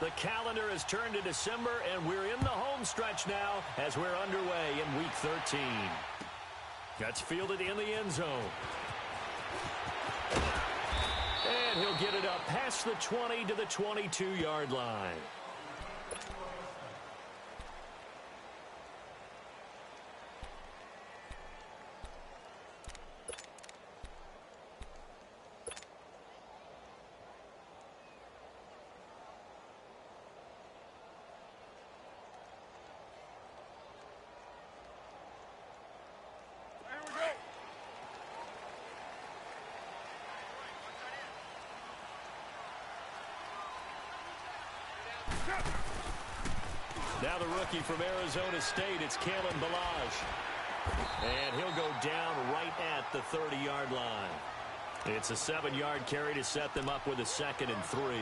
The calendar has turned to December, and we're in the home stretch now as we're underway in Week 13. Gets fielded in the end zone. And he'll get it up past the 20 to the 22-yard line. Now the rookie from Arizona State, it's Kalen Ballage. And he'll go down right at the 30-yard line. It's a 7-yard carry to set them up with a 2nd and 3.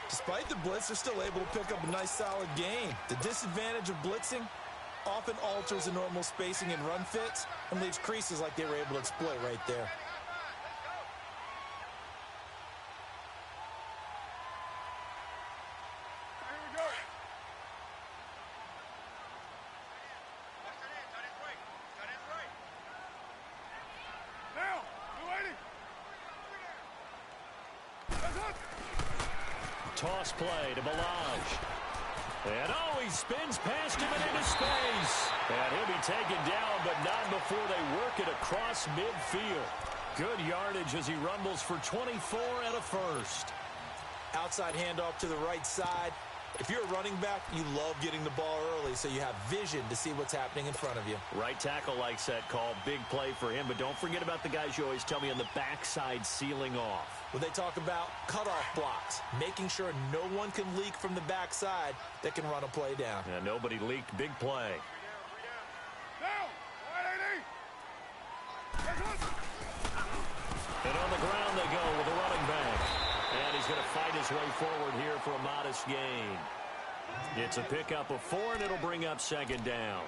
Despite the blitz, they're still able to pick up a nice solid gain. The disadvantage of blitzing often alters the normal spacing and run fits and leaves creases like they were able to exploit right there. Toss play to Ballage. And he spins past him and into space. And he'll be taken down, but not before they work it across midfield. Good yardage as he rumbles for 24 and a first. Outside handoff to the right side. If you're a running back, you love getting the ball early so you have vision to see what's happening in front of you. Right tackle likes that call. Big play for him, but don't forget about the guys you always tell me on the backside sealing off. When they talk about cutoff blocks, making sure no one can leak from the backside that can run a play down. And nobody leaked. Big play. And on the ground they go with a running back. And he's going to fight his way forward here for a modest gain. It's a pickup of 4, and it'll bring up 2nd down.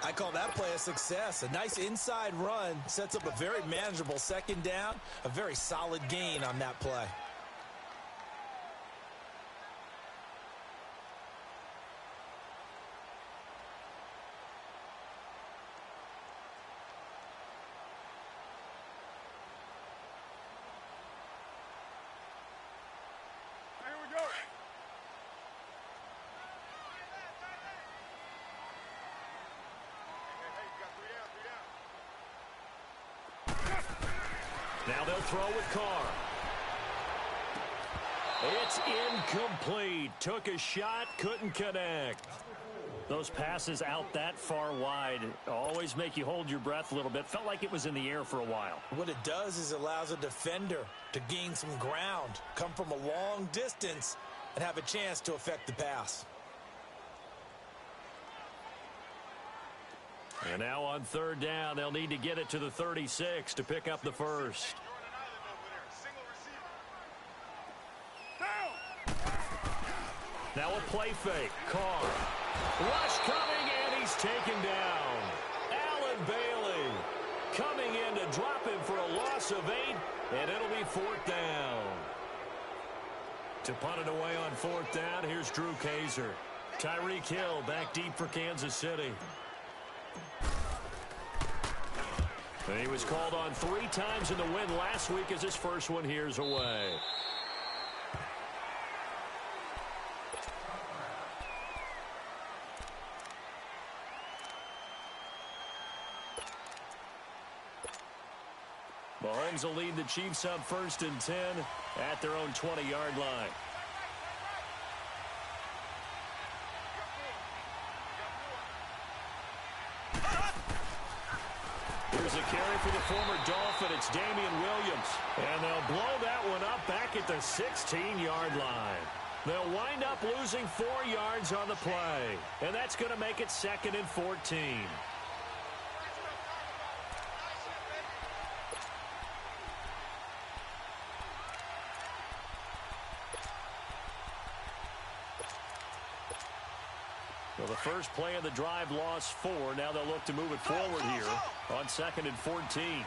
I call that play a success. A nice inside run sets up a very manageable 2nd down. A very solid gain on that play. Now they'll throw with Carr. It's incomplete. Took a shot, couldn't connect. Those passes out that far wide always make you hold your breath a little bit. Felt like it was in the air for a while. What it does is it allows a defender to gain some ground, come from a long distance, and have a chance to affect the pass. And now on 3rd down, they'll need to get it to the 36 to pick up the first. Now a play fake. Carr. Rush coming, and he's taken down. Allen Bailey coming in to drop him for a loss of 8, and it'll be 4th down. To punt it away on 4th down, here's Drew Kaiser. Tyreek Hill back deep for Kansas City. And he was called on 3 times in the win last week as his first one here's away. Mahomes will lead the Chiefs up 1st and 10 at their own 20-yard line. Here's a carry for the former Dolphin. It's Damian Williams. And they'll blow that one up back at the 16-yard line. They'll wind up losing 4 yards on the play. And that's going to make it 2nd and 14. Well, the first play of the drive lost 4. Now they'll look to move it forward here on 2nd and 14.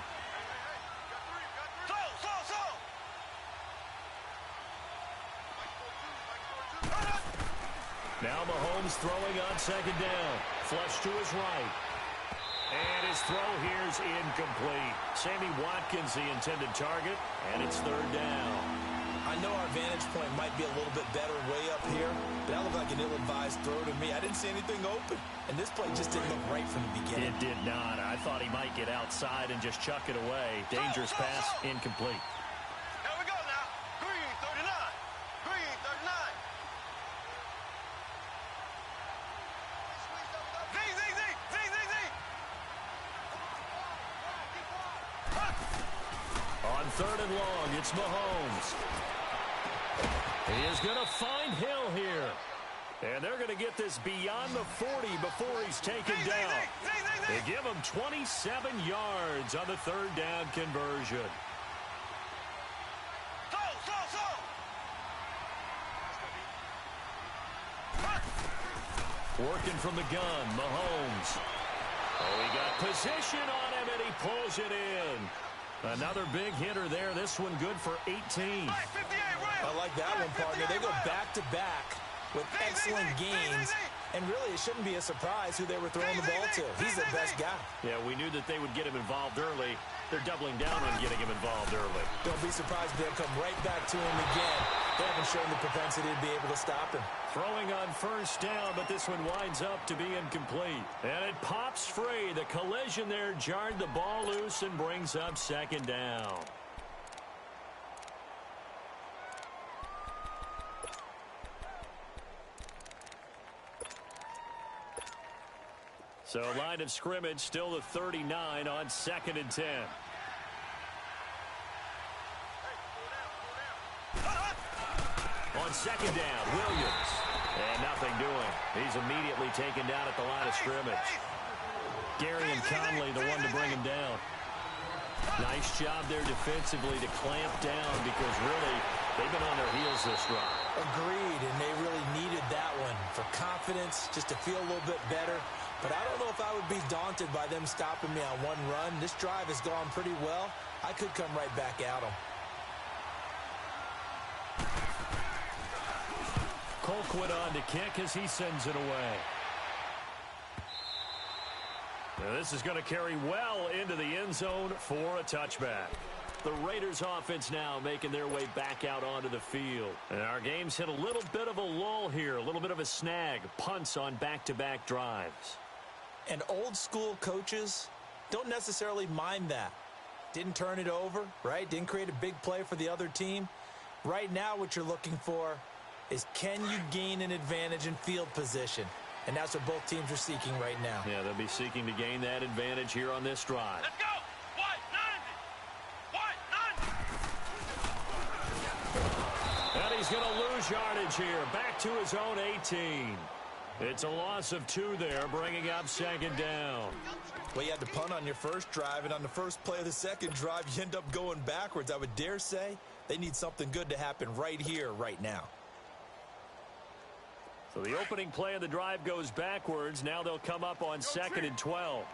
Now Mahomes throwing on second down. Flush to his right. And his throw here's incomplete. Sammy Watkins, the intended target, and it's third down. I know our vantage point might be a little bit better way up here, but that looked like an ill-advised throw to me. I didn't see anything open, and this play just didn't look right from the beginning. It did not. I thought he might get outside and just chuck it away. Dangerous pass, incomplete. Here we go now. Green 39. Green 39. Z, Z, Z, Z, Z, Z. On third and long, it's Mahomes. He is going to find Hill here. And they're going to get this beyond the 40 before he's taken down. They give him 27 yards on the third down conversion. Working from the gun, Mahomes. Oh, he got position on him, and he pulls it in. Another big hitter there. This one good for 18. I like that one, partner. They go back-to-back with excellent gains. And really, it shouldn't be a surprise who they were throwing the ball to. He's the best guy. Yeah, we knew that they would get him involved early. They're doubling down on getting him involved early. Don't be surprised if they'll come right back to him again. They haven't shown the propensity to be able to stop him. Throwing on first down, but this one winds up to be incomplete. And it pops free. The collision there jarred the ball loose and brings up second down. So line of scrimmage still the 39 on 2nd and 10. On second down, Williams. And nothing doing. He's immediately taken down at the line of scrimmage. Gary and Conley, the one to bring him down. Nice job there defensively to clamp down because really they've been on their heels this drive. Agreed, and they really needed that one for confidence, just to feel a little bit better. But I don't know if I would be daunted by them stopping me on one run. This drive has gone pretty well. I could come right back at them. Colquitt on to kick as he sends it away. Now this is going to carry well into the end zone for a touchback. The Raiders offense now making their way back out onto the field. And our game's hit a little bit of a lull here, a little bit of a snag. Punts on back-to-back drives. And old school coaches don't necessarily mind that. Didn't turn it over, right? Didn't create a big play for the other team. Right now what you're looking for is can you gain an advantage in field position? And that's what both teams are seeking right now. Yeah, they'll be seeking to gain that advantage here on this drive. Let's go. White 90. And he's going to lose yardage here. Back to his own 18. It's a loss of 2 there, bringing up second down. Well, you had to punt on your first drive, and on the first play of the second drive, you end up going backwards. I would dare say they need something good to happen right here, right now. So the opening play of the drive goes backwards. Now they'll come up on 2nd and 12.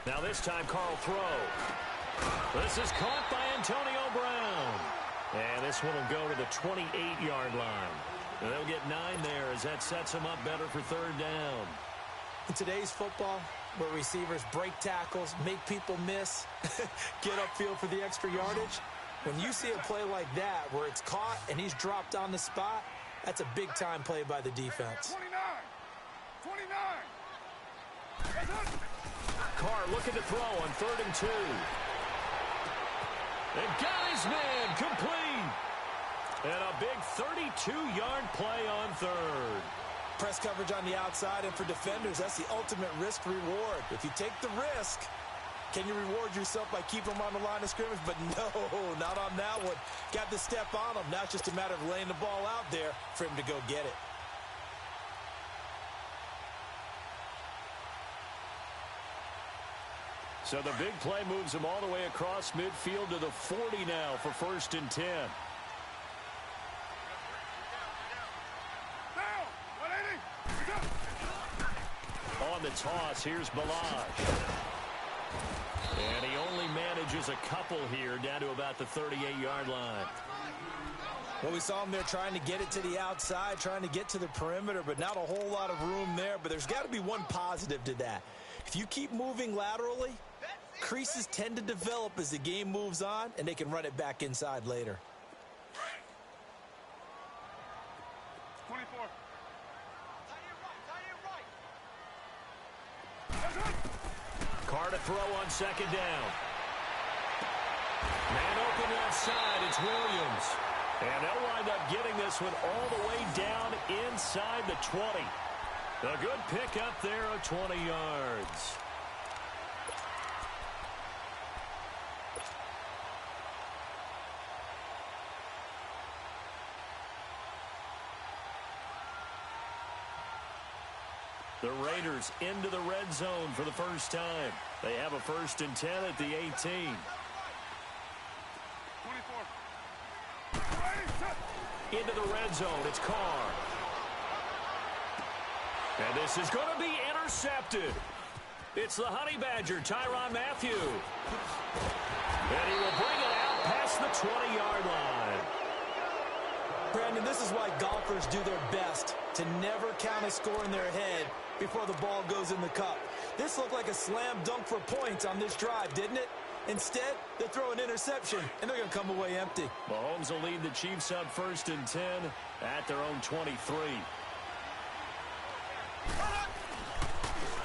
Now this time Carl throw. This is caught by Antonio Brown. And this one will go to the 28-yard line. And they'll get 9 there as that sets them up better for third down. In today's football, where receivers break tackles, make people miss, get upfield for the extra yardage, when you see a play like that where it's caught and he's dropped on the spot, that's a big-time play by the defense. 29. Carr looking to throw on 3rd and 2. And got his man complete. And a big 32-yard play on 3rd. Press coverage on the outside, and for defenders, that's the ultimate risk-reward. If you take the risk, can you reward yourself by keeping them on the line of scrimmage? But no, not on that one. Got the step on him. Now it's just a matter of laying the ball out there for him to go get it. So the big play moves him all the way across midfield to the 40 now for 1st and 10. On the toss, here's Balaj. And he only manages averages a couple here down to about the 38-yard line. Well, we saw him there trying to get it to the outside, trying to get to the perimeter, but not a whole lot of room there. But there's got to be one positive to that. If you keep moving laterally, creases tend to develop as the game moves on, and they can run it back inside later. 24. Carr to throw on second down. Man open left side, it's Williams. And they'll wind up getting this one all the way down inside the 20. A good pickup there of 20 yards. The Raiders into the red zone for the first time. They have a 1st and 10 at the 18. 24. Into the red zone, it's Carr. And this is going to be intercepted. It's the Honey Badger, Tyrann Mathieu. And he will bring it out past the 20-yard line. Brandon, this is why golfers do their best to never count a score in their head before the ball goes in the cup. This looked like a slam dunk for points on this drive, didn't it? Instead, they throw an interception, and they're going to come away empty. Mahomes will lead the Chiefs up 1st and 10 at their own 23.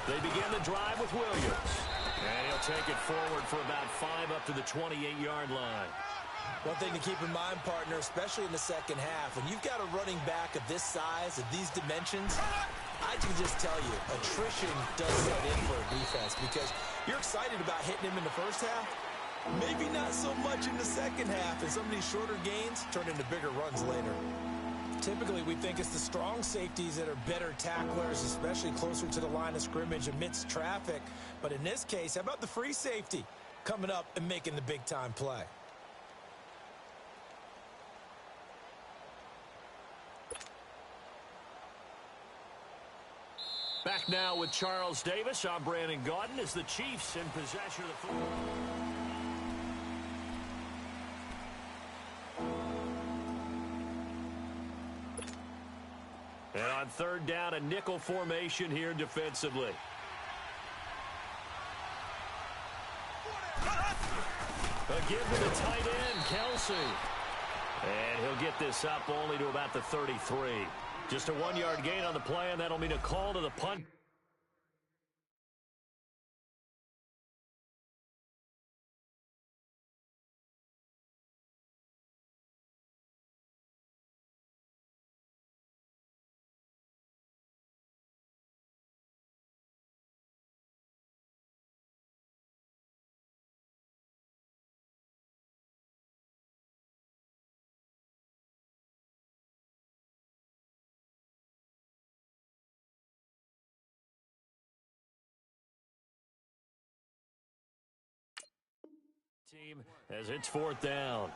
They begin the drive with Williams. And he'll take it forward for about 5 up to the 28-yard line. One thing to keep in mind, partner, especially in the second half, when you've got a running back of this size, of these dimensions, I can just tell you, attrition does set in for a defense because you're excited about hitting him in the first half, maybe not so much in the second half, and some of these shorter gains turn into bigger runs later. Typically, we think it's the strong safeties that are better tacklers, especially closer to the line of scrimmage amidst traffic. But in this case, how about the free safety coming up and making the big-time play? Back now with Charles Davis. I'm Brandon Gaudin as the Chiefs in possession of the football. And on 3rd down, a nickel formation here defensively. A give to the tight end, Kelsey. And he'll get this up only to about the 33. Just a 1-yard gain on the play, and that'll mean a call to the punt. Team as it's 4th down.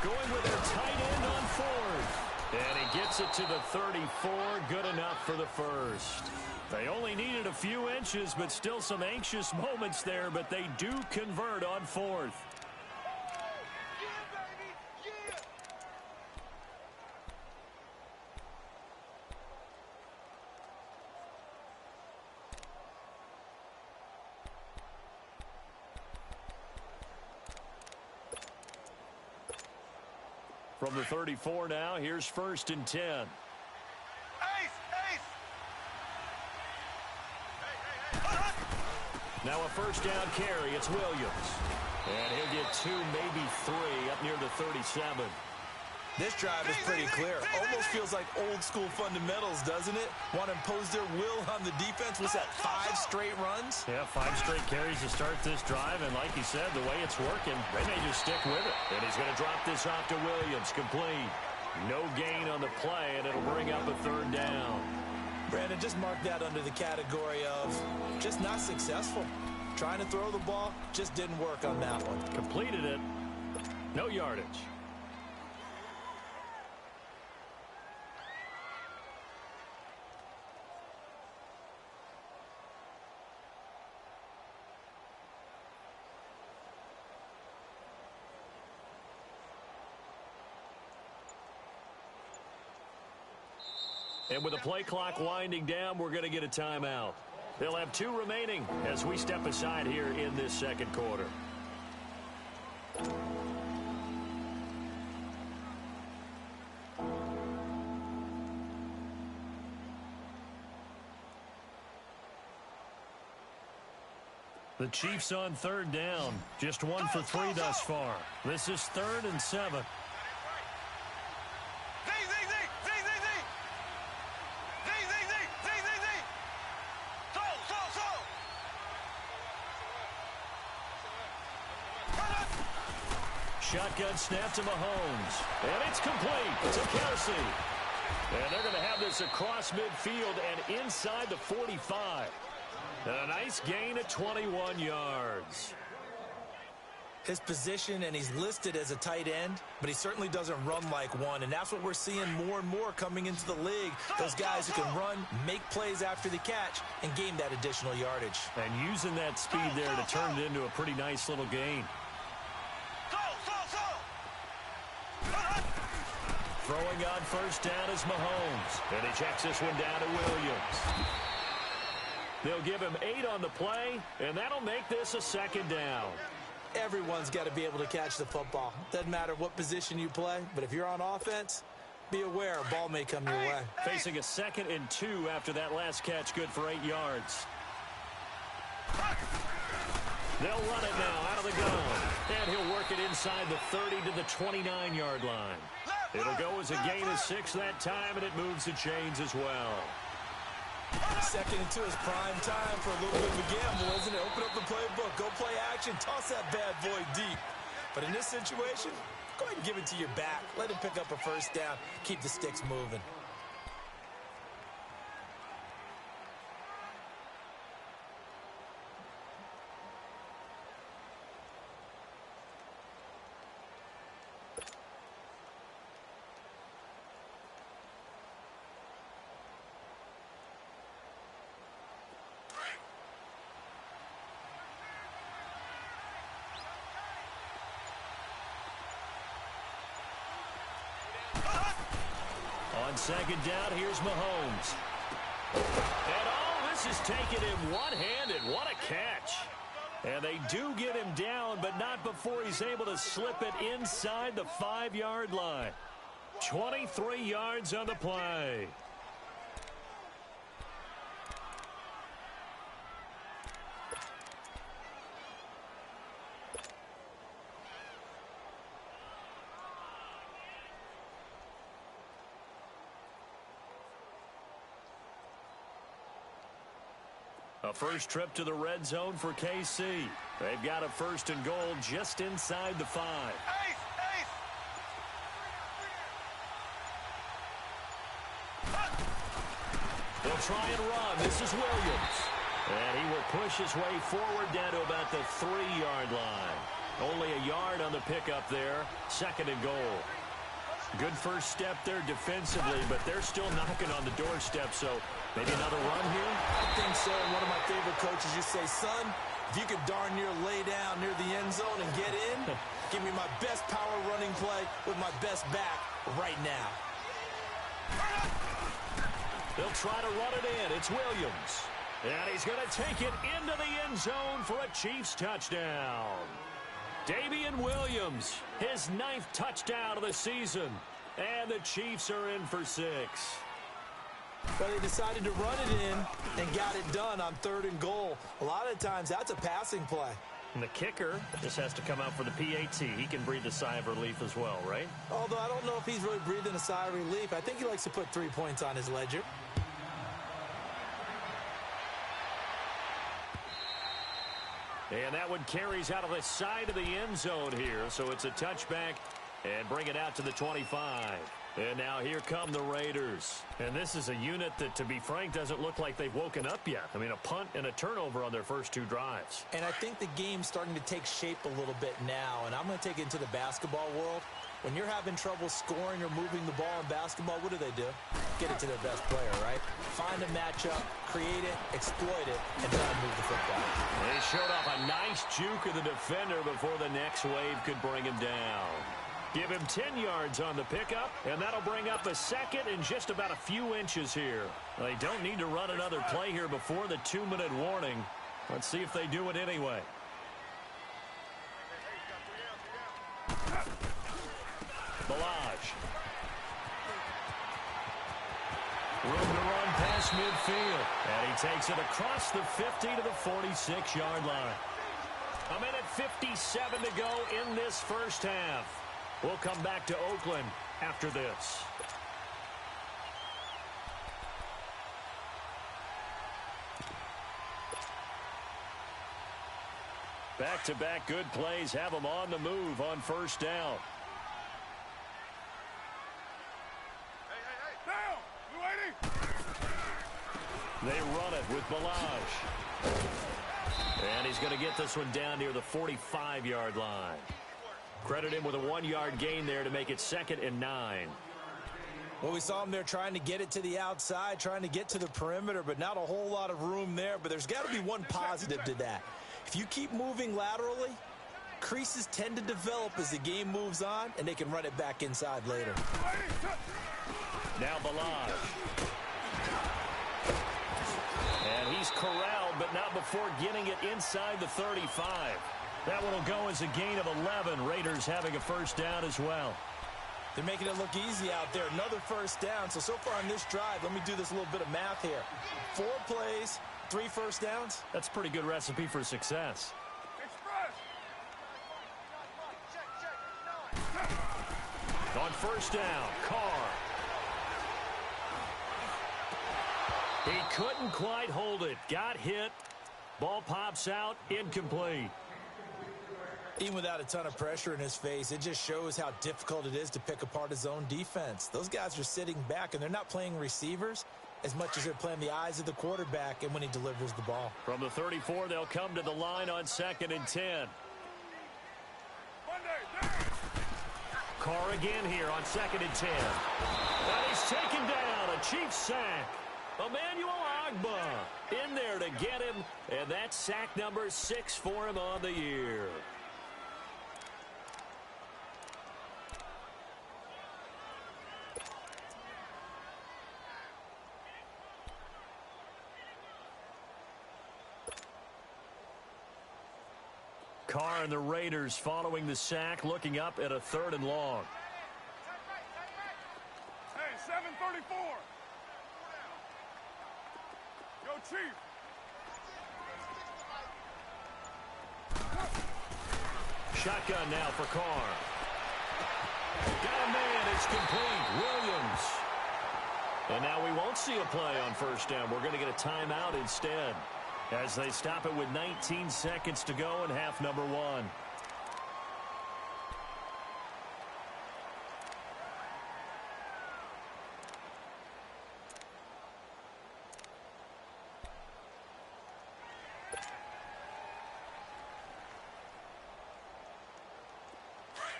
Going with their tight end on 4th. And he gets it to the 34. Good enough for the first. They only needed a few inches, but still some anxious moments there. But they do convert on 4th. From the 34 now, here's 1st and 10. Ace! Ace! Now a 1st down carry. It's Williams. And he'll get 2, maybe 3, up near the 37. This drive is pretty clear. Almost feels like old school fundamentals, doesn't it? Want to impose their will on the defense. Was that 5 straight runs? Yeah, 5 straight carries to start this drive. And like you said, the way it's working, they may just stick with it. And he's going to drop this off to Williams. Complete. No gain on the play, and it'll bring up a 3rd down. Brandon, just mark that under the category of just not successful. Trying to throw the ball, just didn't work on that one. Completed it. No yardage. And with the play clock winding down, we're going to get a timeout. They'll have 2 remaining as we step aside here in this 2nd quarter. The Chiefs on 3rd down. Just 1 for 3 thus far. This is 3rd and 7. Shotgun snap to Mahomes. And it's complete to Kelsey. And they're going to have this across midfield and inside the 45. A nice gain of 21 yards. His position, and he's listed as a tight end, but he certainly doesn't run like one, and that's what we're seeing more and more coming into the league. Those guys who can run, make plays after the catch, and gain that additional yardage. And using that speed there to turn it into a pretty nice little gain. Throwing on 1st down is Mahomes. And he checks this one down to Williams. They'll give him 8 on the play, and that'll make this a 2nd down. Everyone's got to be able to catch the football. Doesn't matter what position you play, but if you're on offense, be aware a ball may come your way. Facing a 2nd and 2 after that last catch, good for 8 yards. They'll run it now out of the gun. And he'll work it inside the 30 to the 29-yard line. It'll go as a gain of 6 that time, and it moves the chains as well. 2nd and 2 is prime time for a little bit of a gamble, isn't it? Open up the playbook, go play action, toss that bad boy deep. But in this situation, go ahead and give it to your back. Let him pick up a 1st down, keep the sticks moving. On 2nd down, here's Mahomes. And this is taken in one-handed. What a catch. And they do get him down, but not before he's able to slip it inside the 5-yard line. 23 yards on the play. A first trip to the red zone for KC. They've got a 1st and goal just inside the 5. They'll try and run. This is Williams. And he will push his way forward down to about the 3-yard line. Only a yard on the pickup there. 2nd and goal. Good first step there defensively, but they're still knocking on the doorstep, so maybe another run here? I think so. One of my favorite coaches used to say, son, if you could darn near lay down near the end zone and get in, give me my best power running play with my best back right now. They'll try to run it in. It's Williams. And he's going to take it into the end zone for a Chiefs touchdown. Damian Williams, his 9th touchdown of the season. And the Chiefs are in for 6. Well, they decided to run it in and got it done on 3rd and goal. A lot of times, that's a passing play. And the kicker just has to come out for the PAT. He can breathe a sigh of relief as well, right? Although I don't know if he's really breathing a sigh of relief. I think he likes to put 3 points on his ledger. And that one carries out of the side of the end zone here. So it's a touchback and bring it out to the 25. And now here come the Raiders. And this is a unit that, to be frank, doesn't look like they've woken up yet. I mean, a punt and a turnover on their first 2 drives. And I think the game's starting to take shape a little bit now. And I'm going to take it into the basketball world. When you're having trouble scoring or moving the ball in basketball, what do? Get it to their best player, right? Find a matchup, create it, exploit it, and try to move the football. They showed off a nice juke of the defender before the next wave could bring him down. Give him 10 yards on the pickup, and that'll bring up a second in just about a few inches here. They don't need to run another play here before the 2-minute warning. Let's see if they do it anyway. Balaj. Room to run past midfield. And he takes it across the 50 to the 46-yard line. A minute 57 to go in this first half. We'll come back to Oakland after this. Back-to-back good plays have them on the move on first down. They run it with Balaj. And he's going to get this one down near the 45-yard line. Credit him with a 1-yard gain there to make it 2nd and 9. Well, we saw him there trying to get it to the outside, trying to get to the perimeter, but not a whole lot of room there. But there's got to be one positive to that. If you keep moving laterally, creases tend to develop as the game moves on, and they can run it back inside later. Now Balaj. And he's corralled, but not before getting it inside the 35. That one will go as a gain of 11. Raiders having a first down as well. They're making it look easy out there. Another first down. So far on this drive, let me do this little bit of math here. 4 plays, 3 first downs. That's a pretty good recipe for success. On first down, Carr. He couldn't quite hold it. Got hit. Ball pops out. Incomplete. Even without a ton of pressure in his face, it just shows how difficult it is to pick apart his own defense. Those guys are sitting back, and they're not playing receivers as much as they're playing the eyes of the quarterback and when he delivers the ball. From the 34, they'll come to the line on 2nd and 10. Carr again here on 2nd and 10. And he's taken down. A Chiefs sack. Emmanuel Ogbah in there to get him, and that's sack number 6 for him on the year. Carr and the Raiders following the sack, looking up at a 3rd and long. Hey, 734. Yo, Chief. Shotgun now for Carr. Got a man. It's complete. Williams. And now we won't see a play on first down. We're going to get a timeout instead, as they stop it with 19 seconds to go in half number 1.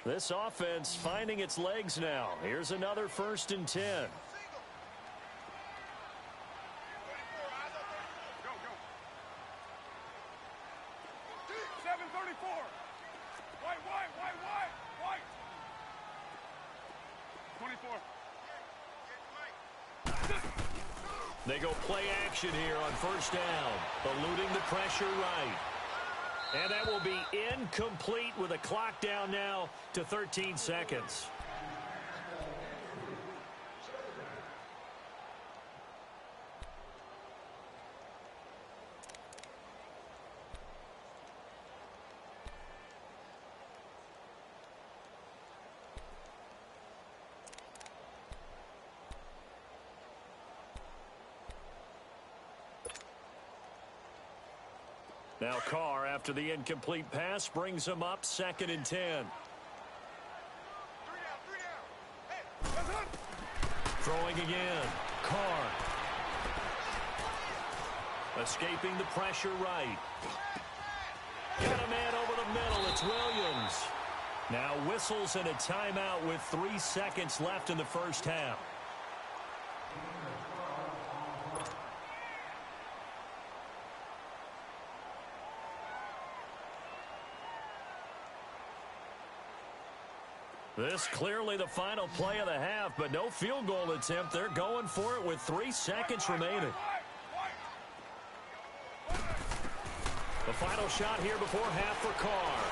This offense finding its legs now. Here's another 1st and 10. 24. They go play action here on first down, eluding the pressure right. And that will be incomplete with a clock down now to 13 seconds. Now Carr, after the incomplete pass, brings him up 2nd and 10. Throwing again. Carr. Escaping the pressure right. Got a man over the middle. It's Williams. Now whistles and a timeout with 3 seconds left in the first half. This clearly the final play of the half, but no field goal attempt. They're going for it with 3 seconds remaining. The final shot here before half for Carr.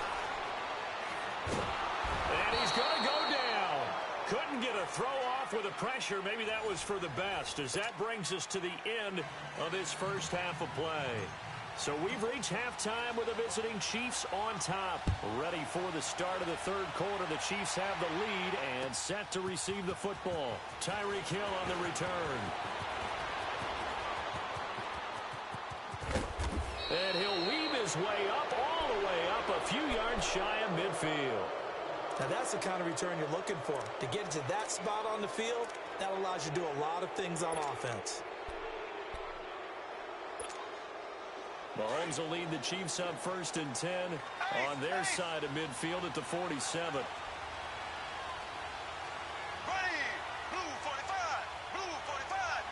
And he's going to go down. Couldn't get a throw off with the pressure. Maybe that was for the best, as that brings us to the end of this first half of play. So we've reached halftime with the visiting Chiefs on top. Ready for the start of the third quarter. The Chiefs have the lead and set to receive the football. Tyreek Hill on the return. And he'll weave his way up, all the way up, a few yards shy of midfield. Now that's the kind of return you're looking for. To get to that spot on the field, that allows you to do a lot of things on offense. Mahomes will lead the Chiefs up 1st and 10 on their side of midfield at the 47. Ready. Blue 45. Blue 45.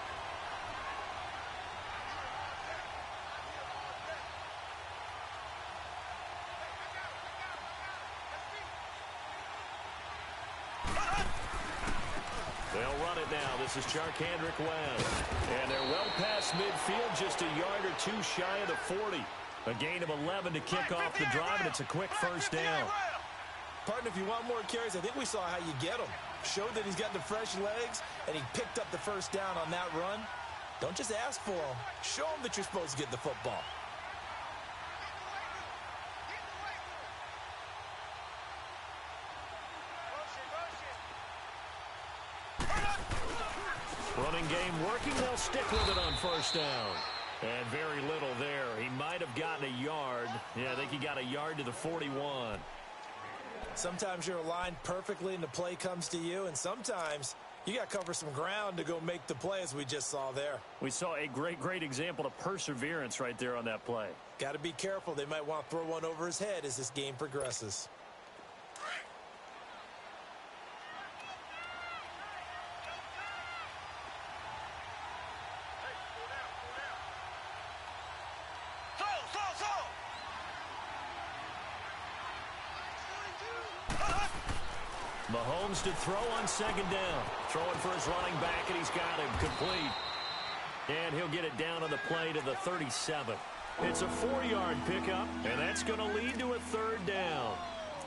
They'll run it now. This is Charkandrick Webb. And they're well past midfield, just a yard or two shy of the 40. A gain of 11 to kick off the drive, and it's a quick first down. Partner, if you want more carries, I think we saw how you get them. Showed that he's got the fresh legs, and he picked up the first down on that run. Don't just ask for them. Show them that you're supposed to get the football. Running game working. They'll stick with it on first down. And very little there. He might have gotten a yard. Yeah, I think he got a yard to the 41. Sometimes you're aligned perfectly and the play comes to you, and sometimes you got to cover some ground to go make the play, as we just saw there. We saw a great example of perseverance right there on that play. Got to be careful. They might want to throw one over his head as this game progresses. Mahomes to throw on second down. Throwing for his running back, and he's got him complete. And he'll get it down on the play to the 37. It's a 4-yard pickup, and that's going to lead to a third down.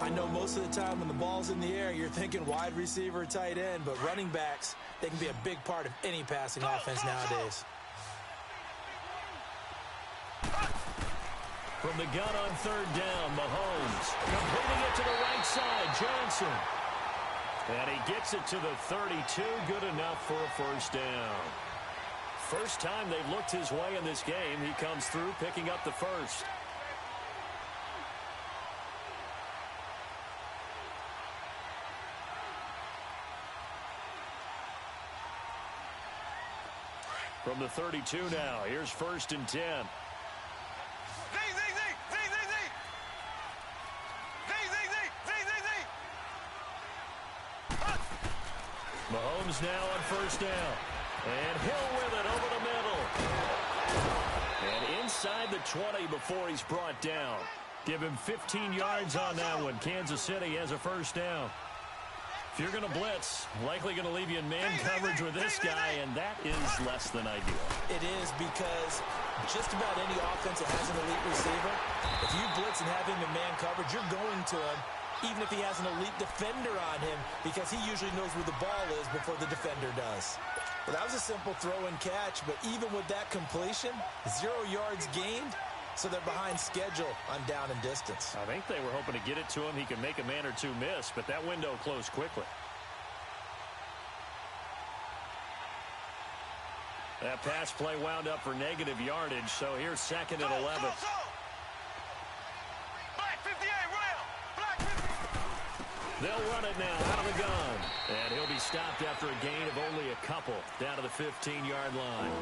I know most of the time when the ball's in the air, you're thinking wide receiver, tight end, but running backs, they can be a big part of any passing offense nowadays. From the gun on third down, Mahomes completing it to the right side, Johnson. And he gets it to the 32, good enough for a first down. First time they've looked his way in this game. He comes through picking up the first. From the 32 now, here's 1st and 10. Mahomes now on first down. And Hill with it over the middle. And inside the 20 before he's brought down. Give him 15 yards on that one. Kansas City has a first down. If you're going to blitz, likely going to leave you in man coverage with this guy, and that is less than ideal. It is, because just about any offense that has an elite receiver, if you blitz and have him in man coverage, you're going to him, even if he has an elite defender on him, because he usually knows where the ball is before the defender does. Well, that was a simple throw and catch, but even with that completion, 0 yards gained, so they're behind schedule on down and distance. I think they were hoping to get it to him. He could make a man or two miss, but that window closed quickly. That pass play wound up for negative yardage, so here's 2nd and 11. 58, round. Black 50. They'll run it now out of the gun. And he'll be stopped after a gain of only a couple down to the 15-yard line.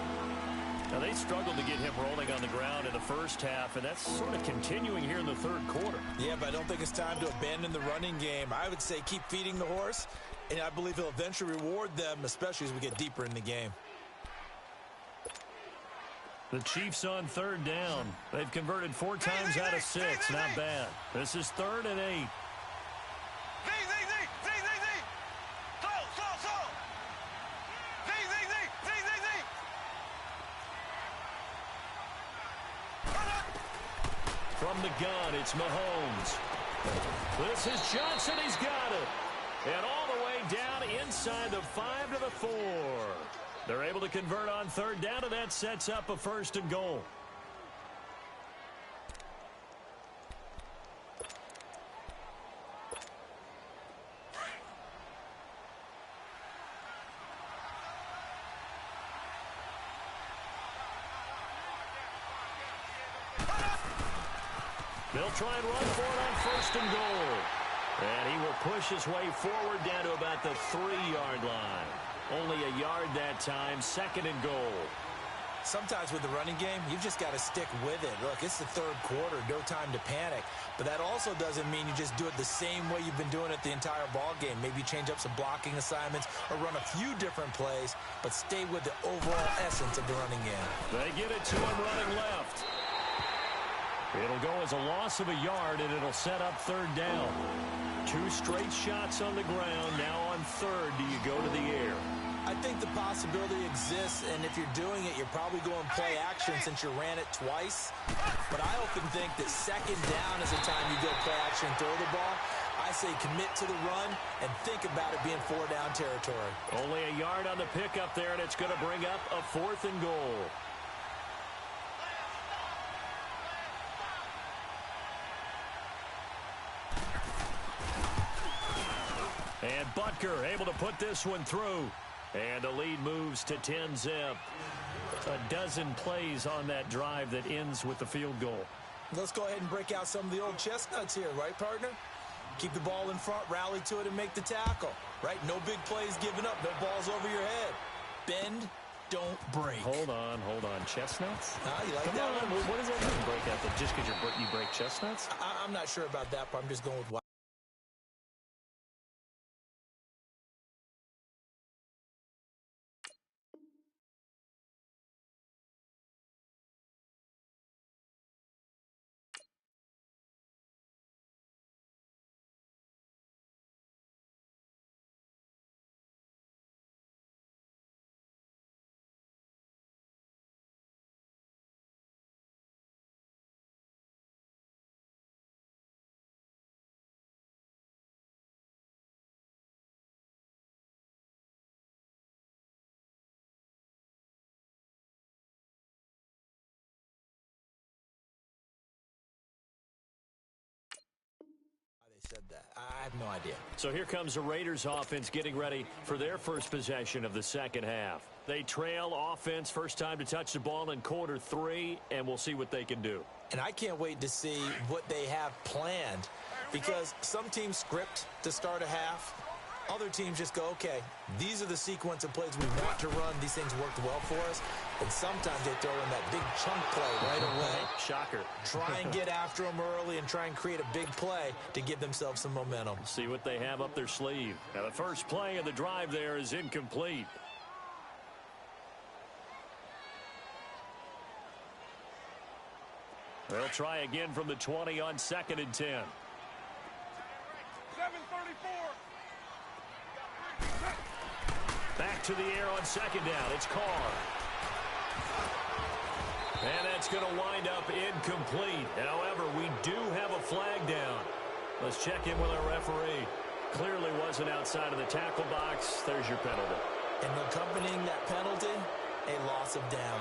Now, they struggled to get him rolling on the ground in the first half, and that's sort of continuing here in the third quarter. Yeah, but I don't think it's time to abandon the running game. I would say keep feeding the horse, and I believe he'll eventually reward them, especially as we get deeper in the game. The Chiefs on third down. They've converted 4 times out of 6. Not bad. This is 3rd and 8. From the gun, it's Mahomes. This is Johnson. He's got it. And all the way down inside the 5 to the 4. They're able to convert on third down, and that sets up a 1st and goal. They'll try and run for it on 1st and goal. And he will push his way forward down to about the 3-yard line. Only a yard that time, 2nd and goal. Sometimes with the running game, you've just got to stick with it. Look, it's the third quarter, no time to panic. But that also doesn't mean you just do it the same way you've been doing it the entire ball game. Maybe change up some blocking assignments or run a few different plays, but stay with the overall essence of the running game. They get it to him running left. It'll go as a loss of a yard, and it'll set up 3rd down. 2 straight shots on the ground. Now on 3rd, do you go to the air? I think the possibility exists, and if you're doing it, you're probably going play action since you ran it twice. But I often think that 2nd down is the time you go play action and throw the ball. I say commit to the run and think about it being 4-down territory. Only a yard on the pickup there, and it's going to bring up a 4th and goal. And Butker able to put this one through. And the lead moves to 10-zip. A dozen plays on that drive that ends with the field goal. Let's go ahead and break out some of the old chestnuts here, right, partner? Keep the ball in front, rally to it, and make the tackle, right? No big plays given up, no balls over your head. Bend, don't break. Hold on. Chestnuts? You like Come that on. one? What does that mean, break out? Just because you break chestnuts? I'm not sure about that, but I'm just going with what. Said that. I have no idea. So here comes the Raiders offense getting ready for their first possession of the second half. They trail offense, first time to touch the ball in quarter 3, and we'll see what they can do. And I can't wait to see what they have planned, because some teams script to start a half. Other teams just go, okay, these are the sequence of plays we want to run. These things worked well for us. And sometimes they throw in that big chunk play right away. Shocker. Try and get after them early and try and create a big play to give themselves some momentum. See what they have up their sleeve. Now, the first play of the drive there is incomplete. They'll try again from the 20 on 2nd and 10. 7:34. Back to the air on 2nd down. It's Carr. And that's going to wind up incomplete. However, we do have a flag down. Let's check in with our referee. Clearly wasn't outside of the tackle box. There's your penalty. And accompanying that penalty, a loss of down.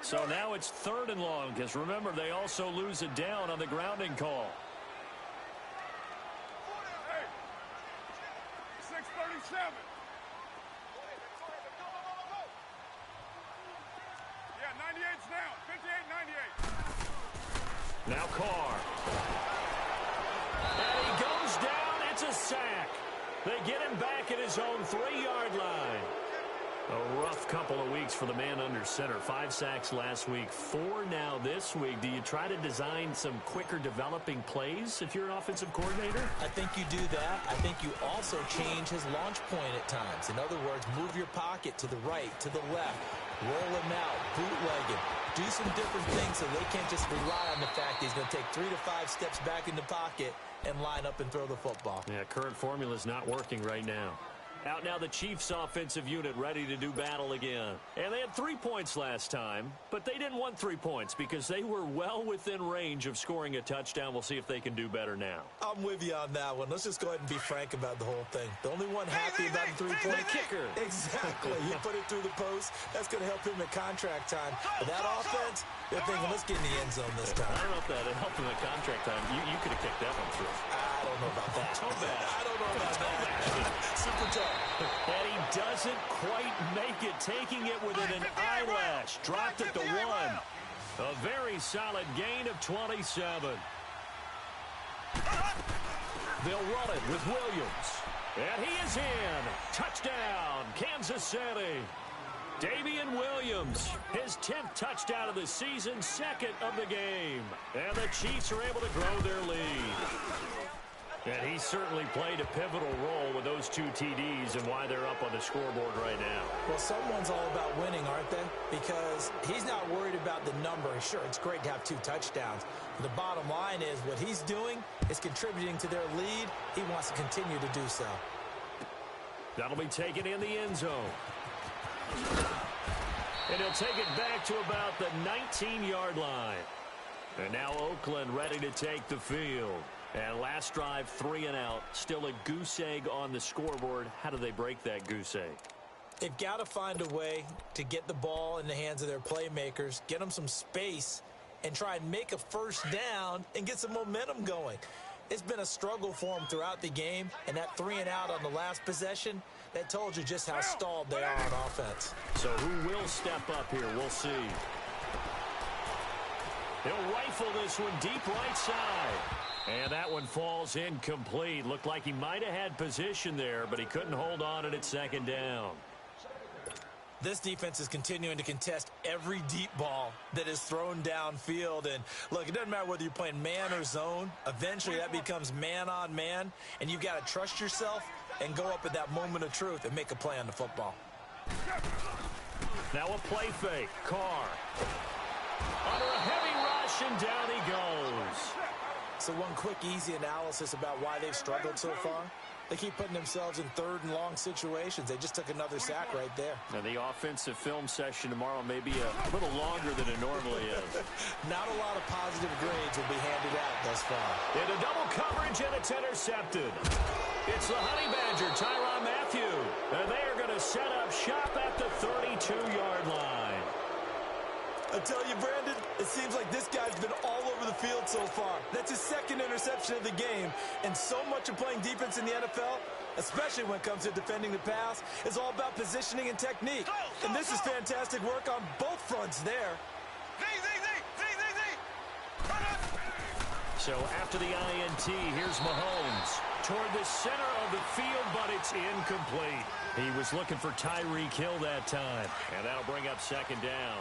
So now it's 3rd and long, because remember, they also lose it down on the grounding call. 6:36 27. Yeah, 98's down. 58, 98. Now Carr. And he goes down. It's a sack. They get him back at his own 3-yard line. A rough couple of weeks for the man under center. 5 sacks last week, 4 now this week. Do you try to design some quicker developing plays if you're an offensive coordinator? I think you do that. I think you also change his launch point at times. In other words, move your pocket to the right, to the left, roll him out, bootleg him. Do some different things so they can't just rely on the fact that he's going to take 3 to 5 steps back in the pocket and line up and throw the football. Yeah, current formula is not working right now. Out now the Chiefs offensive unit ready to do battle again. And they had 3 points last time, but they didn't want 3 points because they were well within range of scoring a touchdown. We'll see if they can do better now. I'm with you on that one. Let's just go ahead and be frank about the whole thing. The only one happy about the 3-point kicker. Exactly. He put it through the post. That's going to help him at contract time. But that offense, they're thinking, let's get in the end zone this time. I don't know if that helped him at contract time. You could have kicked that one through. I don't know about that. So bad. I don't know about that. Super tough. And he doesn't quite make it, taking it within an eyelash. Dropped at the 1. A very solid gain of 27. They'll run it with Williams. And he is in. Touchdown, Kansas City. Damian Williams, his 10th touchdown of the season, 2nd of the game. And the Chiefs are able to grow their lead. And he certainly played a pivotal role with those 2 TDs and why they're up on the scoreboard right now. Well, someone's all about winning, aren't they? Because he's not worried about the number. Sure, it's great to have 2 touchdowns. But the bottom line is what he's doing is contributing to their lead. He wants to continue to do so. That'll be taken in the end zone. And he'll take it back to about the 19-yard line. And now Oakland ready to take the field. And last drive, 3 and out. Still a goose egg on the scoreboard. How do they break that goose egg? They've got to find a way to get the ball in the hands of their playmakers, get them some space, and try and make a first down and get some momentum going. It's been a struggle for them throughout the game, and that 3 and out on the last possession, that told you just how stalled they are on offense. So who will step up here? We'll see. He'll rifle this one deep right side. And that one falls incomplete. Looked like he might have had position there, but he couldn't hold on at 2nd down. This defense is continuing to contest every deep ball that is thrown downfield. And, look, it doesn't matter whether you're playing man or zone. Eventually, that becomes man-on-man, and you've got to trust yourself and go up at that moment of truth and make a play on the football. Now a play fake. Carr. Under a heavy rush, and down he goes. So one quick, easy analysis about why they've struggled so far. They keep putting themselves in 3rd and long situations. They just took another sack right there. Now the offensive film session tomorrow may be a little longer than it normally is. Not a lot of positive grades will be handed out thus far. Into double coverage, and it's intercepted. It's the Honey Badger, Tyrann Mathieu. And they are going to set up shop at the 32-yard line. I tell you, Brandon, it seems like this guy's been all over the field so far. That's his 2nd interception of the game. And so much of playing defense in the NFL, especially when it comes to defending the pass, is all about positioning and technique. And this is fantastic work on both fronts there. So after the INT, here's Mahomes toward the center of the field, but it's incomplete. He was looking for Tyreek Hill that time, and that'll bring up 2nd down.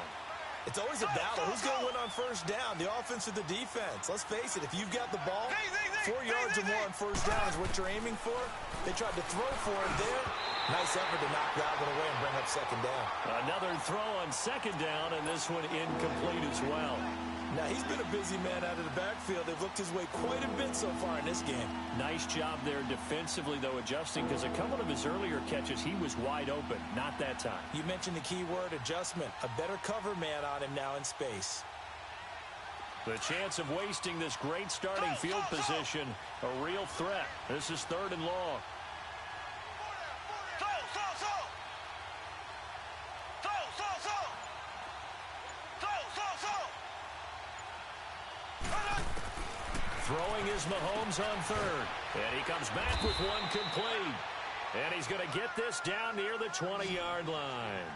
It's always a battle. Who's going to win on first down, the offense or the defense? Let's face it, if you've got the ball, 4 yards or more on first down is what you're aiming for. They tried to throw for it there. Nice effort to knock that one away and bring up 2nd down. Another throw on 2nd down, and this one incomplete as well. Now, he's been a busy man out of the backfield. They've looked his way quite a bit so far in this game. Nice job there defensively, though, adjusting, because a couple of his earlier catches, he was wide open. Not that time. You mentioned the key word, adjustment. A better cover man on him now in space. The chance of wasting this great starting field position, a real threat. This is 3rd and long. Throwing is Mahomes on 3rd. And he comes back with one complete. And he's going to get this down near the 20-yard line.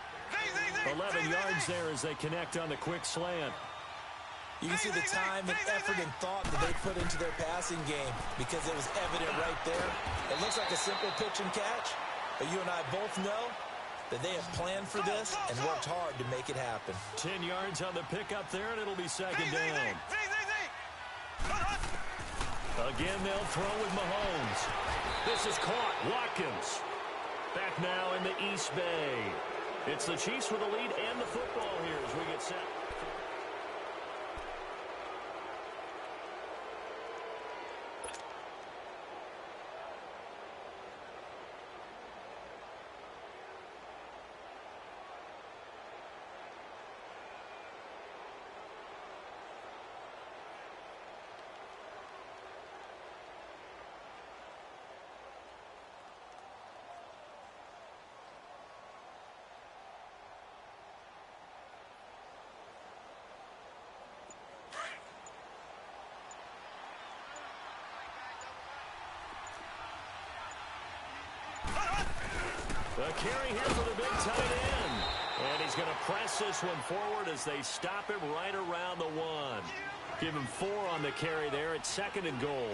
11 yards there as they connect on the quick slant. You can see the time and effort and thought that they put into their passing game because it was evident right there. It looks like a simple pitch and catch, but you and I both know that they have planned for this and worked hard to make it happen. 10 yards on the pickup there, and it'll be second down. Again, they'll throw with Mahomes. This is caught. Watkins back now in the East Bay. It's the Chiefs with the lead and the football here as we get set. The carry here for the big tight end. And he's going to press this one forward as they stop him right around the 1. Give him 4 on the carry there at 2nd and goal.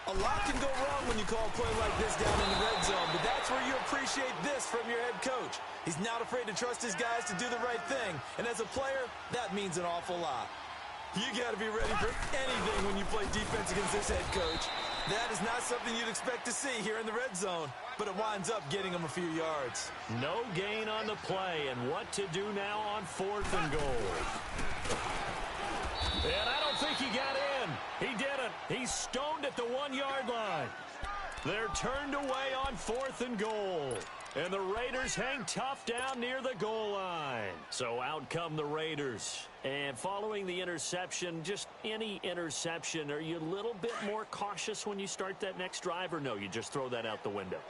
A lot can go wrong when you call a play like this down in the red zone, but that's where you appreciate this from your head coach. He's not afraid to trust his guys to do the right thing, and as a player, that means an awful lot. You got to be ready for anything when you play defense against this head coach. That is not something you'd expect to see here in the red zone, but it winds up getting him a few yards. No gain on the play, and what to do now on 4th and goal. And I don't think he got in. He didn't. He's stoned at the 1-yard line. They're turned away on 4th and goal. And the Raiders hang tough down near the goal line. So out come the Raiders. And following the interception, just any interception, are you a little bit more cautious when you start that next drive, or no, you just throw that out the window?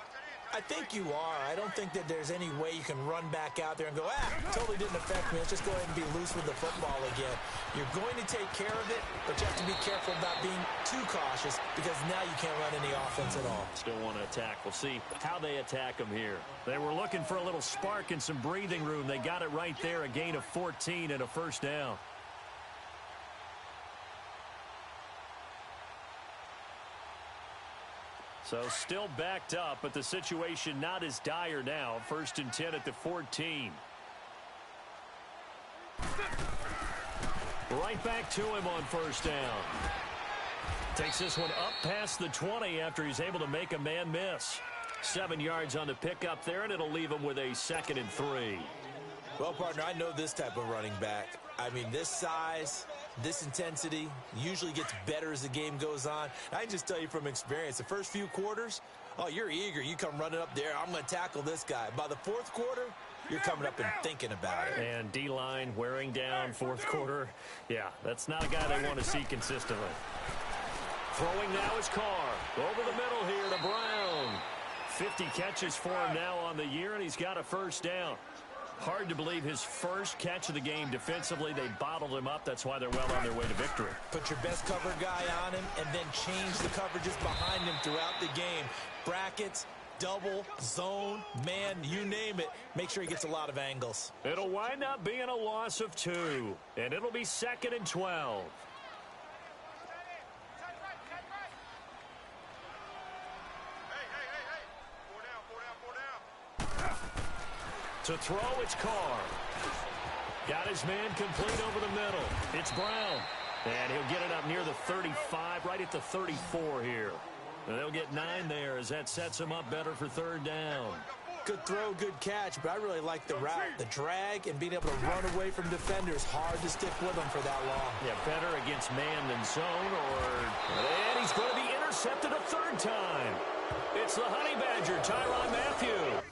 I think you are. I don't think that there's any way you can run back out there and go, totally didn't affect me. Let's just go ahead and be loose with the football again. You're going to take care of it, but you have to be careful about being too cautious because now you can't run any offense at all. Still want to attack. We'll see how they attack them here. They were looking for a little spark and some breathing room. They got it right there, a gain of 14 and a first down. So still backed up, but the situation not as dire now. 1st and 10 at the 14. Right back to him on 1st down. Takes this one up past the 20 after he's able to make a man miss. 7 yards on the pickup there, and it'll leave him with a 2nd and 3. Well, partner, I know this type of running back. I mean, this size, this intensity usually gets better as the game goes on. I can just tell you from experience, the first few quarters, oh, you're eager. You come running up there, I'm going to tackle this guy. By the 4th quarter, you're coming up and thinking about it. And D-line wearing down 4th quarter. Yeah, that's not a guy they want to see consistently. Throwing now is Carr. Over the middle here to Brown. 50 catches for him now on the year, and he's got a first down. Hard to believe his first catch of the game defensively. They bottled him up. That's why they're well on their way to victory. Put your best cover guy on him and then change the coverages behind him throughout the game. Brackets, double, zone, man, you name it. Make sure he gets a lot of angles. It'll wind up being a loss of 2, and it'll be 2nd and 12. To throw, it's Carr. Got his man complete over the middle. It's Brown. And he'll get it up near the 35, right at the 34 here. And they'll get 9 there as that sets him up better for 3rd down. Good throw, good catch, but I really like the route, the drag, and being able to run away from defenders. Hard to stick with them for that long. Yeah, better against man than zone, and he's going to be intercepted a 3rd time. It's the Honey Badger, Tyrann Mathieu.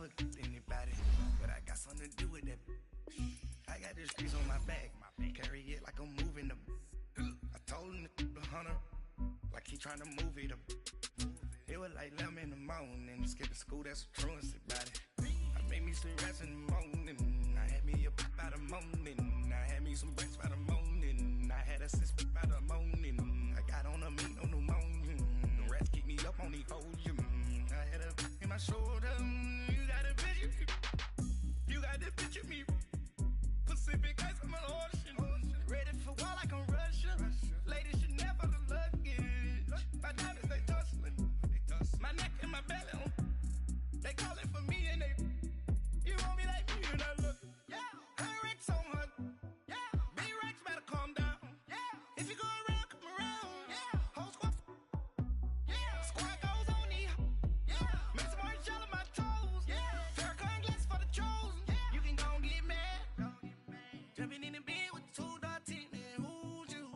never anybody, but I got something to do with that. I got this grease on my back, carry it like I'm moving the. I told him the hunter, like he trying to move it up. It was like 11 in the morning, skipping school, that's a truancy about it. I made me some rest in the morning, I had me up by the morning. I had me some breaks by the morning, I had a sis by the morning. I got on a meat on the morning, the rats keep me up on the podium. I had a in my shoulder, you got a picture, you got to picture me. Pacific ice on my ocean, ready for war like I'm Russian. Ladies should never the luggage, my diamonds they tussling. My neck and my belly on. They calling for me and they. You want me like me and I look. Yeah. Her Rex on her. Yeah. B-Rex better calm down. Yeah. If you go around, come around. Yeah. Whole squad. Yeah. Squad goes on the. Yeah. Make some orange gel on my toes. Yeah. Farrakhan glass for the chosen. Yeah. You can go and get mad. Jumping in the bed with 2 dark teeth and who's you?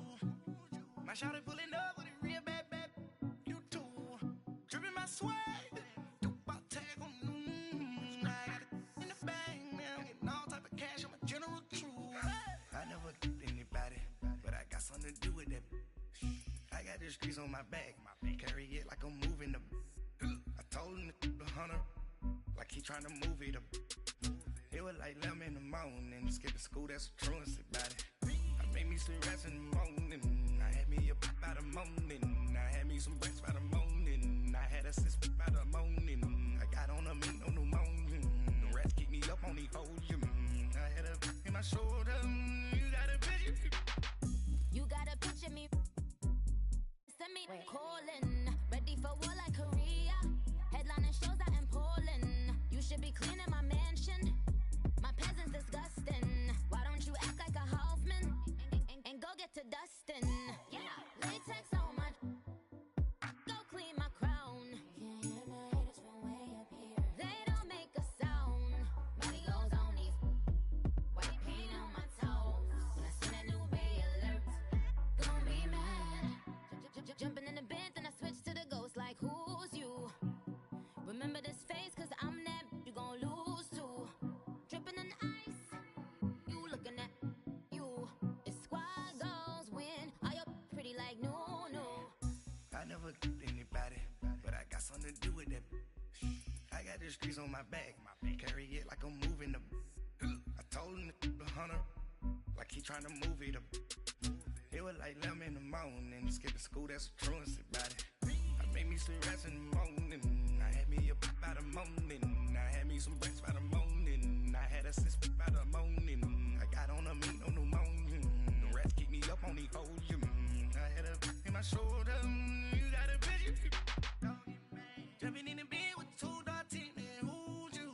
My shawty pulling up with a real bad. My swag, about tag on I got it in the bag now, getting all type of cash. I'm a general true. I never anybody, but I got something to do with that. I got this grease on my back, carry it like I'm moving the. I told him the hunter, like he trying to move it up. It was like 11 in the morning, skipping school, that's a truancy about it. I made me some rest in the morning, I had me up by the morning. I had me some breaks by the morning. I had a sis by the morning. I got on a meat on the morning. The rats keep me up on the podium. I had a in my shoulder. You got a picture. You got a picture me. Send me calling. Ready for war like Korea. Headlining shows out in Poland. You should be cleaning my mansion. My peasants disgusting. Why don't you act like a Hoffman and go get to dustin'? Yeah, latex on my. Go clean my crown. Can't hear my haters from way up here. They don't make a sound. Money goes on these. White paint on my toes. When I send a new Bay alert, gon' be mad. Jumping in the bed, then I switch to the ghost like who's you? Remember this face, cause I'm that you gon' lose too. Dripping in ice, you looking at you. It's squad goals win. Are you pretty like no? I never anybody, but I got something to do with that. I got this grease on my back, carry it like I'm moving the. I told him the hunter, like he trying to move it up. It was like 11 in the morning, skipping school, that's a truancy about it. I made me some rest in the morning, I had me up by the morning. I had me some breaks by the morning. I had a sis by the morning. I got on a meat on the morning. The rats keep me up on the podium. I had a in my shoulder. You got a picture. Jumping in the bed with 2 dark teeth and who's you?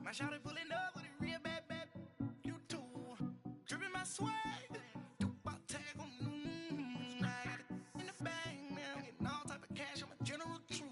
My shawty pulling up with a real bad. You too. Dripping my swag. About tag on. I got it in the bag now, getting all type of cash. I'm a general true.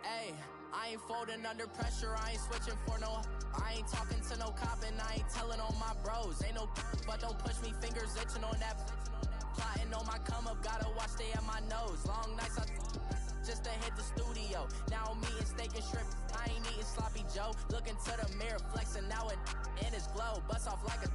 Hey, I ain't folding under pressure, I ain't switching for no. I ain't talking to no cop and I ain't telling on my bros. Ain't no but don't push me, fingers itching on that. Plotting on my come up, gotta watch stay at my nose. Long nights I just to hit the studio. Now I'm eating steak and shrimp, I ain't eating sloppy Joe. Looking to the mirror, flexing now it in his glow. Bust off like a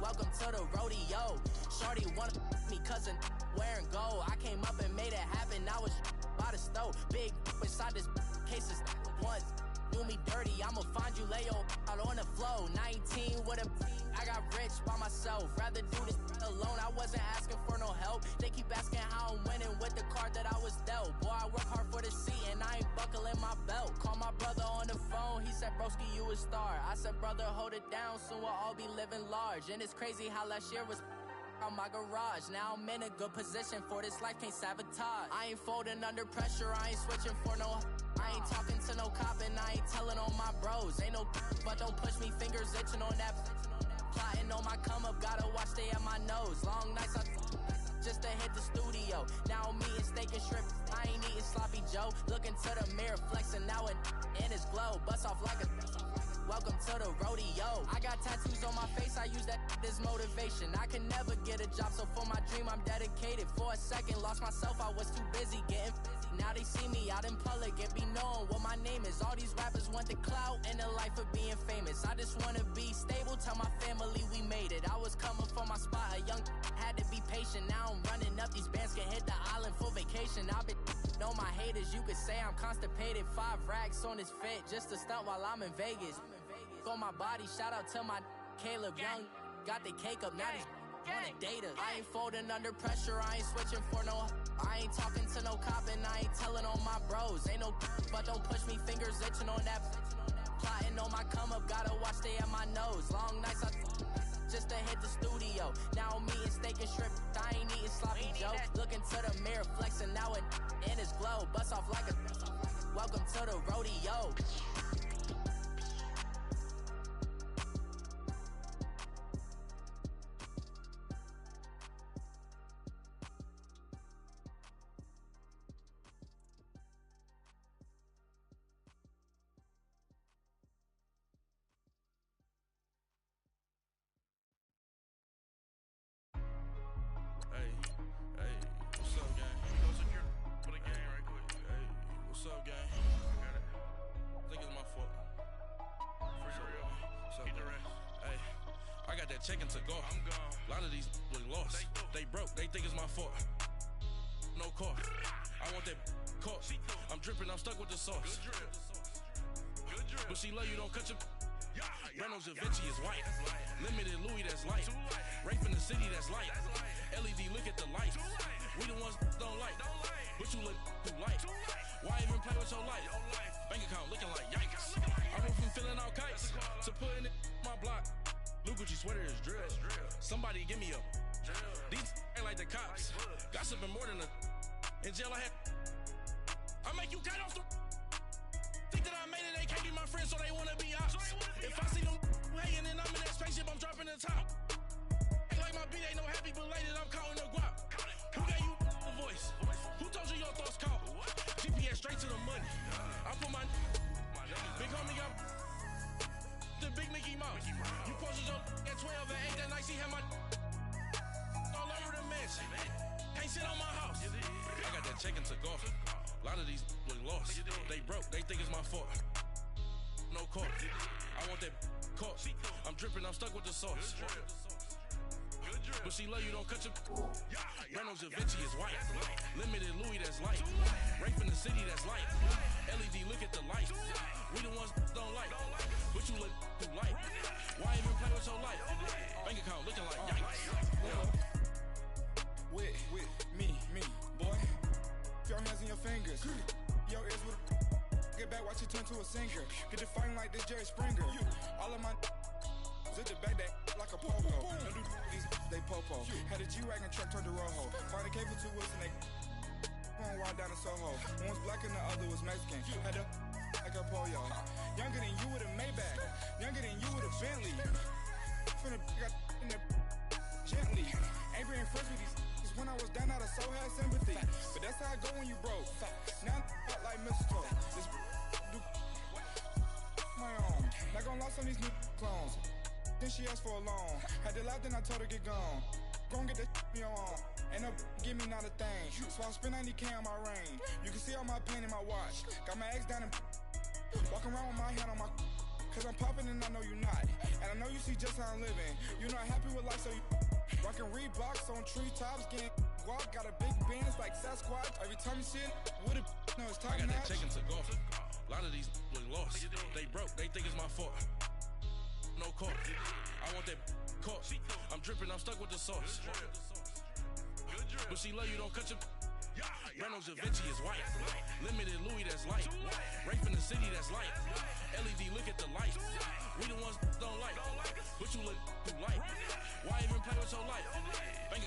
welcome to the rodeo. Shorty wanna me cousin wearing gold. I came up and made it happen, I was by the stove. Big inside this cases once do me dirty, I'ma find you lay out on the floor. 19 with a I got rich by myself, rather do this alone. I wasn't asking for no help, they keep asking how I'm winning with the card that I was dealt. Boy, I work hard for the seat and I ain't buckling my belt. Call my brother on the phone, he said broski you a star. I said brother hold it down, soon we'll all be living large. And it's crazy how last year was out my garage. Now I'm in a good position for this life, can't sabotage. I ain't folding under pressure, I ain't switching for no. I ain't talking to no cop and I ain't telling on my bros. Ain't no but don't push me, fingers itching on that. Plotting on my come up, gotta watch stay at my nose. Long nights just to hit the studio. Now I'm eating steak and shrimp, I ain't eating sloppy Joe. Looking to the mirror, flexing now and in his glow. Bust off like a welcome to the rodeo. I got tattoos on my face, I use that as motivation. I can never get a job, so for my dream I'm dedicated. For a second, lost myself, I was too busy getting busy. Now they see me out in public and be known what my name is. All these rappers want the clout and the life of being famous. I just wanna be stable, tell my family we made it. I was coming for my spot, a young had to be patient. Now I'm running up, these bands can hit the island for vacation. I've been know my haters, you could say I'm constipated. 5 racks on his fit, just to stunt while I'm in Vegas. On my body, shout out to my Caleb Young. Got the cake up, now these wanna date us. I ain't folding under pressure, I ain't switching for no. I ain't talking to no cop and I ain't telling on my bros. Ain't no but don't push me, fingers itching on that. Plotting on my come up, gotta watch stay at my nose. Long nights just to hit the studio. Now I'm eating steak and shrimp, I ain't eating sloppy Joe. Looking to the mirror, flexing now and in his glow. Bust off like a welcome to the rodeo. Checking to go. I'm gone. A lot of these look lost. They broke. They think it's my fault. No cost. I want that caught. I'm dripping. I'm stuck with the sauce. Good drip. But she love you. Don't cut your. Reynolds Da Vinci is white. Limited Louis, that's light. Rape in the city, that's light. LED, look at the light. We the ones don't like. But you look too light. Why even play with your life? Bank account looking like yikes. I went from filling out kites to putting it in my block. Blue Gucci sweater is drill. Somebody give me a. These ain't like the cops. Gossiping more than a. In jail I had. I make you cut off the. Think that I made it, they can't be my friends, so they wanna be ops. If I see them hating and I'm in that spaceship, I'm dropping the top. Ain't like my beat ain't no happy belated, I'm counting the guap. Who gave you the voice? Who told you your thoughts count? GPS straight to the money. I put my big homie up. The big Mickey Mouse. You posted your at 12 and ain't that nice, he had my all over the mansion. Can't sit on my house. I got that checking to golf. A lot of these look lost. They broke, they think it's my fault. No cost. I want that caught. I'm dripping, I'm stuck with the sauce. But she love you, don't cut your. Reynolds Da Vinci is white. Limited Louis, that's light. Rape in the city, that's light. LED, look at the light. We the ones don't like. But you look too light. Why even play with your life? Bank account looking like yikes. With me, boy. Your hands in your fingers. Your ears with get back, watch it turn to a singer. Get the fighting like this Jerry Springer. All of my zip the back that like a popo. No do these they popo. Had a G-Wagon truck turned to Rojo. Find a cable 2 wheels and they going wild down in Soho. One was black and the other was Mexican. Had a like a pollo. Younger than you with a Maybach. Younger than you with a Bentley. Finna got in the gently. Ain't been friends with these. When I was down, I so had sympathy. But that's how I go when you broke. Now I'm like mistletoe. This do my own. Not gonna lost on these new clones. Then she asked for a loan. Had to laugh, then I told her get gone. Gon' get that me on. Ain't no give me not a thing. So I spend 90K on my ring. You can see all my pain in my watch. Got my ex down and walking around with my hand on my. Cause I'm popping and I know you not. And I know you see just how I'm living. You not happy with life, so you rockin' Reeboks on treetops, getting guap. Got a big band, it's like Sasquatch. Every time you see it, with it, no, it's top I got notch. that checking to golf. A lot of these look lost. They broke, they think it's my fault. No cost. I want that caught. I'm dripping, I'm stuck with the sauce. But she love you, don't cut your. Reynolds Da Vinci is white. Limited Louis, that's light. Rape in the city, that's light. LED, look at the light. We the ones don't like. But you look too light. Why even play with your life? Bank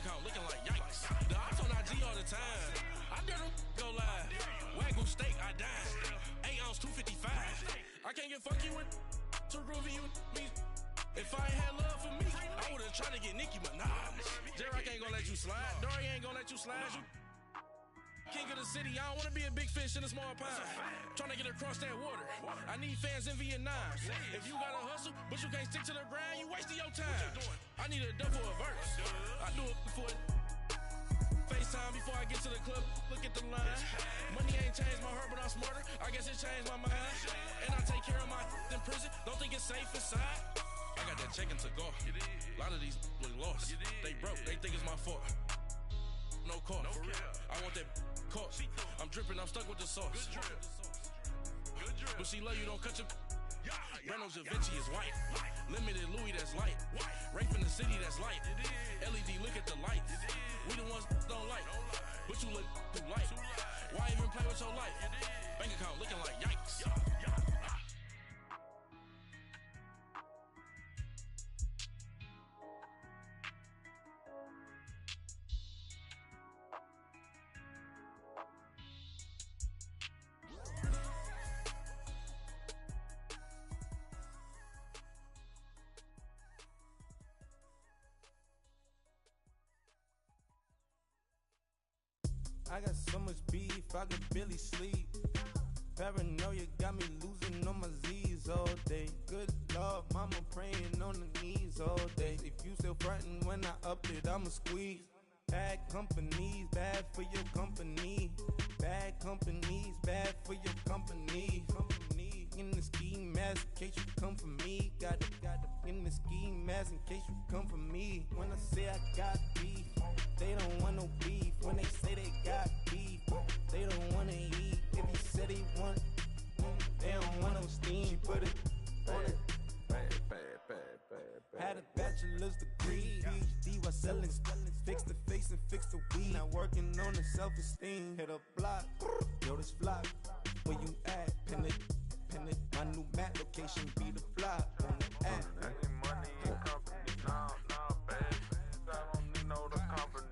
can fuck you with too groovy you me. If I ain't had love for me, I would've tried to get Nicki Minaj. J-Rock ain't gonna let you slide. Dory ain't gonna let you slide. You king of the city, I don't wanna be a big fish in a small pond. Trying to get across that water. I need fans in Vietnam. If you gotta hustle, but you can't stick to the grind, you wasting your time. I need a double a verse. I do it for it. FaceTime before I get to the club, look at the line. Money ain't changed my heart, but I'm smarter. I guess it changed my mind. And I take care of my in prison. Don't think it's safe inside. I got that check into go. A lot of these look lost. They broke, they think it's my fault. No call. I want that caught. I'm dripping, I'm stuck with the sauce. But she love you, don't cut your. Reynolds Da Vinci is white. Limited Louis, that's light. Rape in the city, that's light. LED, look at the lights. We the ones don't like. But you look too light. Why even play with your life? Bank account looking like yikes. I got so much beef, I could barely sleep. Paranoia got me losing on my Z's all day. Good Lord, mama praying on the knees all day. If you still frontin' when I up it, I'ma squeeze. Bad companies, bad for your company. Bad companies, bad for your company. Company in the ski mask in case you come for me. Got it in the ski mask in case you come for me. When I say I got beef, they don't want no beef. When they say they got beef, they don't wanna eat. If you said they want, they don't want no steam. Put it on it. Had a bachelor's degree, PhD while selling. Fix the face and fix the weed. Now working on the self-esteem. Hit a block, yo this flock. Where you at? Pin it. My new map location be the block on the app. Money and company, nah, baby. I don't need no the company.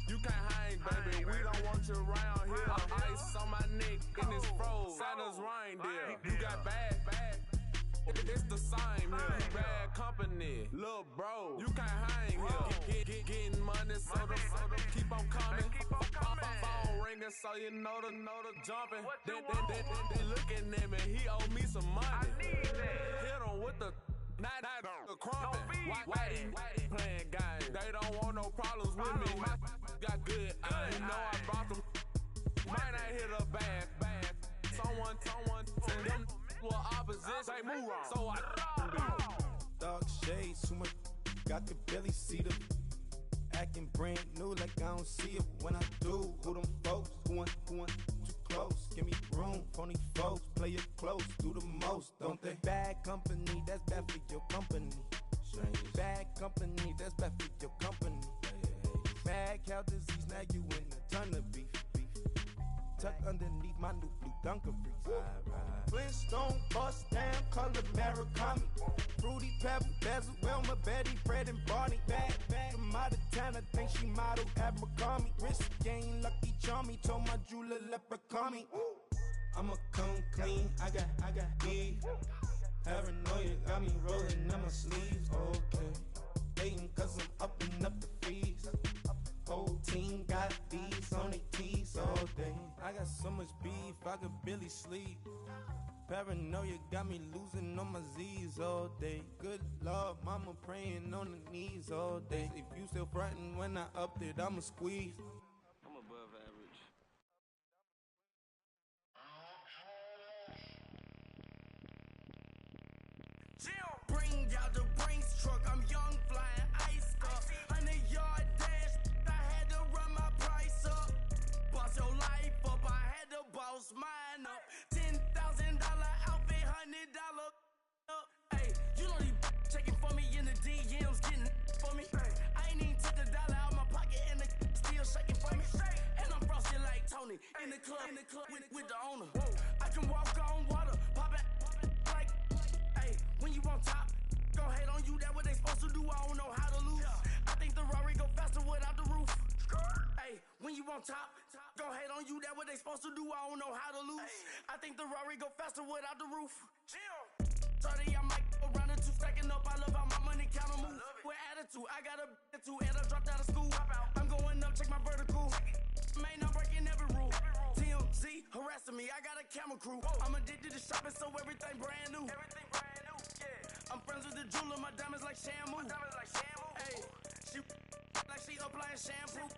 You can't hang, baby. We don't want you around here. Ice on my neck and it's froze. Santa's reindeer. You got bad. It's the same here. You bad company, little bro. You can't hang here. Getting money, so the keep on coming. Phone ringing, so you know the jumping. They looking at me. He owe me some money. Hit him with the. Not the crumpin'. Why they playing games? They don't want no problems with me. My got good. You know I brought them. Might not hit a bad. Someone, and them were opposition. They move wrong. So I Dark shades, too much. Got the belly see them. Acting brand new like I don't see it when I do. Who them folks? Who want too close? Give me room, phony folks. Play it close, do the most, don't they? Bad company, that's bad for your company. Bad company, that's bad for your company. Mad cow disease, now you in a ton of beef. Tuck underneath my new blue Dunkaroos. Flintstone, bust down, color Murakami. Fruity Pebble, Basil, Wilma, Betty, Fred, and Barney. Bad from out of town, I think she model Abercrombie. Wrist game, Lucky Charmy, told my jeweler leprechaun. I'ma come clean, I got beef. Paranoia got me rolling in my sleeves, okay. Hating cause I'm upping up the fees. Whole team got these on their tees all day. I got so much beef, I could barely sleep. Paranoia got me losing on my Z's all day. Good Lord, mama praying on the knees all day. If you still frontin' when I upped it, I'ma squeeze. I'm above average. Bring out the Brinks truck, I'm young, flying ice up. 100-yard dash, I had to run my price up. Boss your life up, I had to boss mine up. $10,000 outfit, $100 up. Hey, you know these checking for me in the DMs, getting for me. I ain't even took $1 out my pocket and the still shaking for me. And I'm frosted like Tony in the club with the owner. I can walk on water, pop it like. Hey, when you on top, go hate on you, that what they supposed to do, I don't know how to lose. I think the Rari go faster without the roof. Hey, when you on top, gon' hate on you, that what they supposed to do, I don't know how to lose. I think the Rari go faster without the roof. 30, I might go around the two, stacking up, I love how my money counter move. With attitude, I got a attitude, and I dropped out of school. I'm going up, check my vertical. Man, I'm breaking every rule. TMZ harassing me, I got a camera crew. I'm addicted to shopping, so everything brand new. I'm friends with the jeweler, my diamonds like Shamu. Hey, she like she applying shampoo.